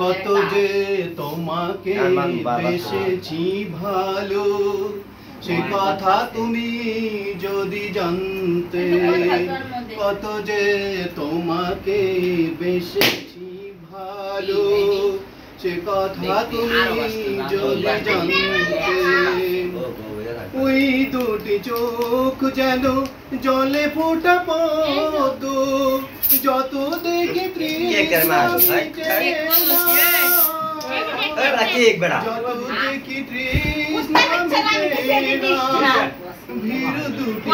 কত যে তোমাকে বেসেছি ভালো, সে কথা তুমি যদি জানতে। কত যে তোমাকে বেসেছি ভালো, সে কথা তুমি যদি জানতে। ওই দুটি চোখ যেন জলে ফোটা পদ্ম, যত দেখে তৃষ্ণা মিটে না, যত দেখি তৃষ্ণা মিটে না। ভীর দুটি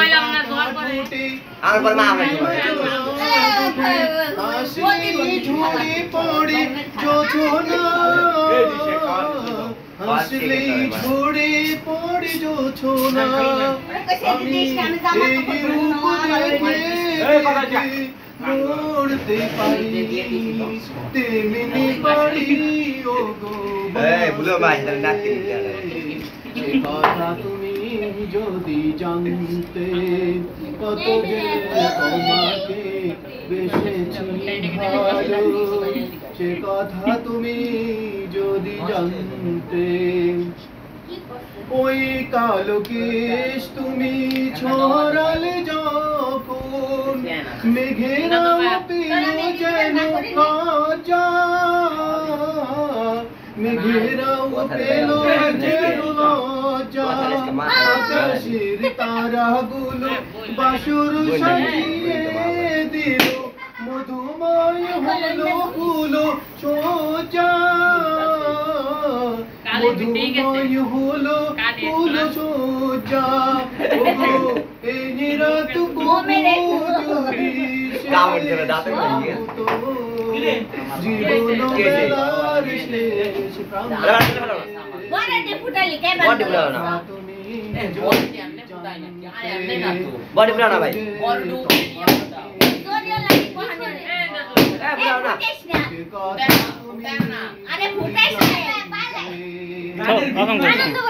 ফুটে হাসি ঝরে পড়ে জোছনা, হাসলে ঝরে পড়ে জোছনা। আমি এই রূপ দেখে মরতে পারি, তেমনি পারি ও গো। কথা তুমি যদি জানতে, কত যে তোমাকে বেসেছি ভালো, সে কথা তুমি যদি জানতে। ওই কালো কেশ তুমি ছড়ালে যখন, মেঘেরা পেল যেন লজ্জা, মেঘেরাও পেল যেন লজ্জা। আকাশের তারাগুলো বাসর সাজিয়ে দিল, মধুময় হলো ফুল সোজা, মধুময় হলো ফুল সোজা। এই রাত জীবন বেলার শেষ বডি পুরানা ভাই আরে ফুটাইছ না